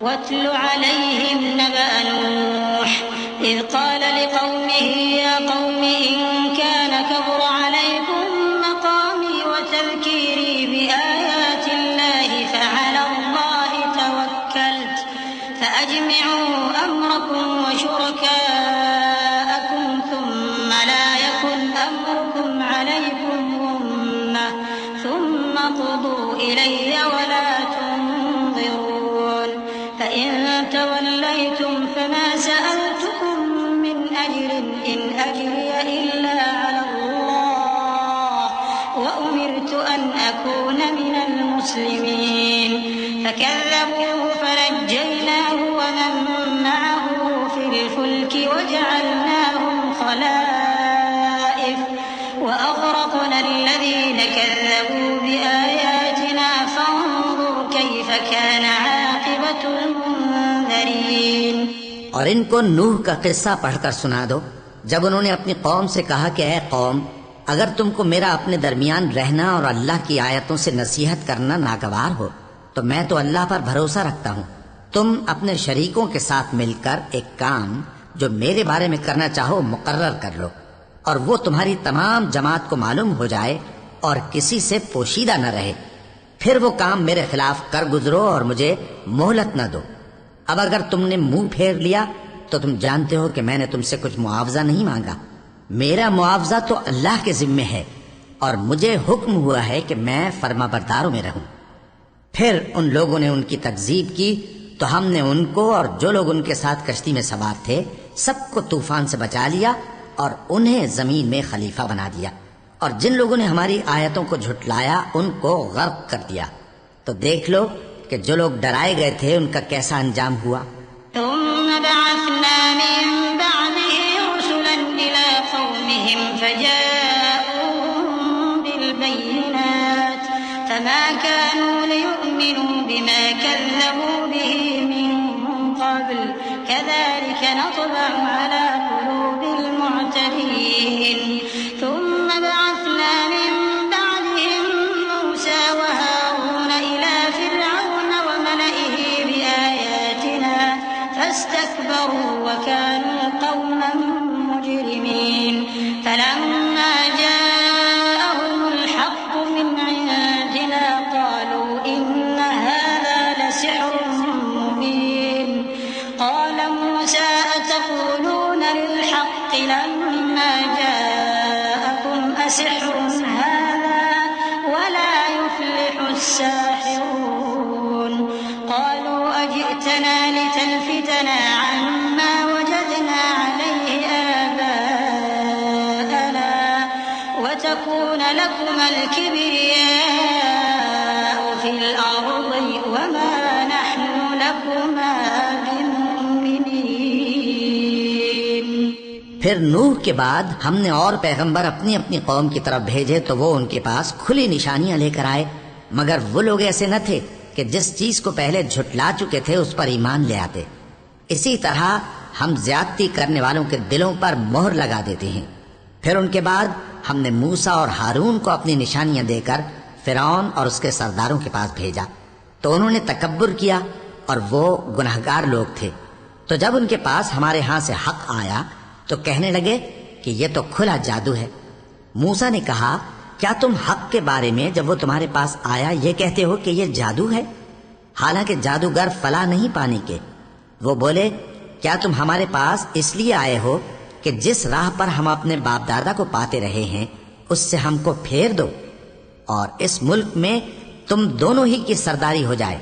واتل عليهم نبأ نوح إذ قال لقومه يا قوم إن كان كبر عليكم مقامي وتذكيري بآيات الله فعلى الله توكلت فأجمعوا أمركم وشركاءكم ثم لا يكن أمركم عليكم غمة ثم قضوا إلي ولا تنظرون فإن توليتم فما سألتكم من أجر إن أجري إلا على الله وأمرت أن أكون من المسلمين فكذبوه فنجيناه ومن معه في الفلك وجعلناهم خلائف وأغرقنا الذين كذبوا بآياتنا فانظر كيف كان عاقبة المنذرين۔ اور ان کو نوح کا قصہ پڑھ کر سنا دو جب انہوں نے اپنی قوم سے کہا کہ اے قوم، اگر تم کو میرا اپنے درمیان رہنا اور اللہ کی آیتوں سے نصیحت کرنا ناگوار ہو تو میں تو اللہ پر بھروسہ رکھتا ہوں، تم اپنے شریکوں کے ساتھ مل کر ایک کام جو میرے بارے میں کرنا چاہو مقرر کر لو، اور وہ تمہاری تمام جماعت کو معلوم ہو جائے اور کسی سے پوشیدہ نہ رہے، پھر وہ کام میرے خلاف کر گزرو اور مجھے مہلت نہ دو۔ اب اگر تم نے منہ پھیر لیا تو تم جانتے ہو کہ میں نے تم سے کچھ معاوضہ نہیں مانگا، میرا معاوضہ تو اللہ کے ذمے ہے، اور مجھے حکم ہوا ہے کہ میں فرما برداروں میں رہوں۔ پھر ان لوگوں نے ان کی تکذیب کی تو ہم نے ان کو اور جو لوگ ان کے ساتھ کشتی میں سوار تھے سب کو طوفان سے بچا لیا اور انہیں زمین میں خلیفہ بنا دیا، اور جن لوگوں نے ہماری آیتوں کو جھٹلایا ان کو غرق کر دیا۔ تو دیکھ لو کہ جو لوگ ڈرائے گئے تھے ان کا کیسا انجام ہوا۔ ثم بعثنا من بعده رسلا إلى قومهم فجاءوهم بالبينات فما كانوا ليؤمنوا بما كذبوا به من قبل كذلك نطبع على قلوب المعتدين ثم بعثنا من بعدهم موسى وهارون إلى فرعون وملئه بآياتنا فاستكبروا وكانوا قوما مجرمين فلما جاءهم الحق من عندنا قالوا إن هذا لسحر مبين قال موسى أتقولون للحق لما جاءكم أسحر هذا ولا يفلح الساحرون قالوا أجئتنا لتلفتنا عما وجدنا عليه آباءنا وتكون لكما الكبرياء في الأرض وما نحن لكما بمؤمنين۔ پھر نوح کے بعد ہم نے اور پیغمبر اپنی اپنی قوم کی طرف بھیجے تو وہ ان کے پاس کھلی نشانیاں لے کر آئے، مگر وہ لوگ ایسے نہ تھے کہ جس چیز کو پہلے جھٹلا چکے تھے اس پر ایمان لے آتے۔ اسی طرح ہم زیادتی کرنے والوں کے دلوں پر مہر لگا دیتے ہیں۔ پھر ان کے بعد ہم نے موسیٰ اور ہارون کو اپنی نشانیاں دے کر فرعون اور اس کے سرداروں کے پاس بھیجا، تو انہوں نے تکبر کیا اور وہ گناہگار لوگ تھے۔ تو جب ان کے پاس ہمارے ہاں سے حق آیا تو کہنے لگے کہ یہ تو کھلا جادو ہے۔ موسیٰ نے کہا کیا تم حق کے بارے میں جب وہ تمہارے پاس آیا یہ کہتے ہو کہ یہ جادو ہے؟ حالانکہ جادوگر فلاح نہیں پانے کے۔ وہ بولے کیا تم ہمارے پاس اس لیے آئے ہو کہ جس راہ پر ہم اپنے باپ دادا کو پاتے رہے ہیں اس سے ہم کو پھیر دو اور اس ملک میں تم دونوں ہی کی سرداری ہو جائے،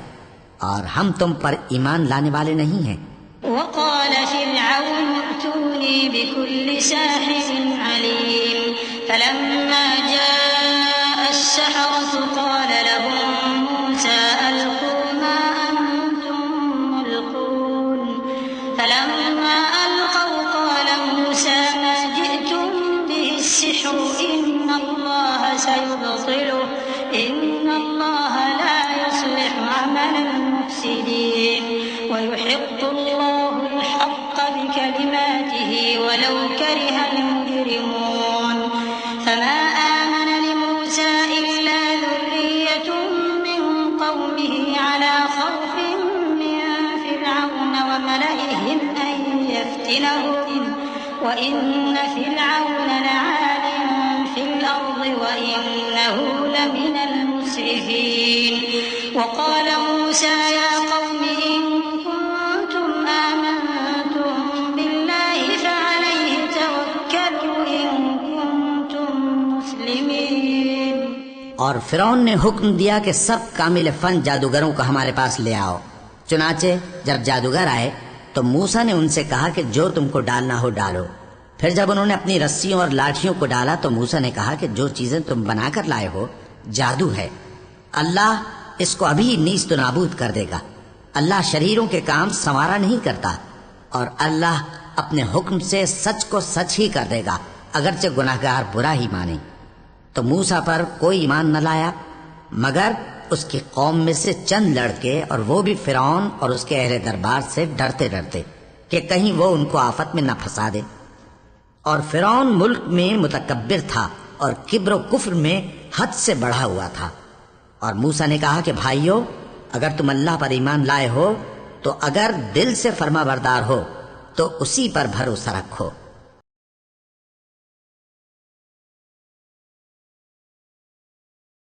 اور ہم تم پر ایمان لانے والے نہیں ہیں۔ وقال فرعون ائتوني بكل ساحر عليم فلما جاء السحرة قال لهم موسى ألقوا ما أنتم ملقون فلما ألقوا قال موسى ما جئتم به السحر إن الله سيبطله إن الله لا يصلح عمل المفسدين ويحق الله الحق بكلماته ولو كره المجرمون فما آمن لموسى إلا ذرية من قومه على خوف من ليفتنهم وإن فرعون لعال في الأرض وإنه لمن المسرفين وقال موسى يا قوم إن كنتم آمنتم بالله فعليه توكلوا إن كنتم مسلمين. اور فرعون نے حکم دیا کہ سب کامل فن جادوگروں کو ہمارے پاس لے آؤ. چنانچہ جب جادوگر آئے تو موسیٰ نے ان سے کہا کہ جو تم کو ڈالنا ہو ڈالو. پھر جب انہوں نے اپنی رسیوں اور لاٹھیوں کو ڈالا تو موسیٰ نے کہا کہ جو چیزیں تم بنا کر لائے ہو جادو ہے. اللہ اس کو ابھی نیست و نابود کر دے گا. اللہ شریروں کے کام سنوارا نہیں کرتا، اور اللہ اپنے حکم سے سچ کو سچ ہی کر دے گا اگرچہ گناہگار برا ہی مانے. تو موسیٰ پر کوئی ایمان نہ لایا مگر اس کی قوم میں سے چند لڑکے، اور وہ بھی فرعون اور اس کے اہل دربار سے ڈرتے ڈرتے کہ کہیں وہ ان کو آفت میں نہ پھنسا دے. اور فرعون ملک میں متکبر تھا اور کبر و کفر میں حد سے بڑھا ہوا تھا. اور موسیٰ نے کہا کہ بھائیو، اگر تم اللہ پر ایمان لائے ہو تو اگر دل سے فرما بردار ہو تو اسی پر بھروسہ رکھو.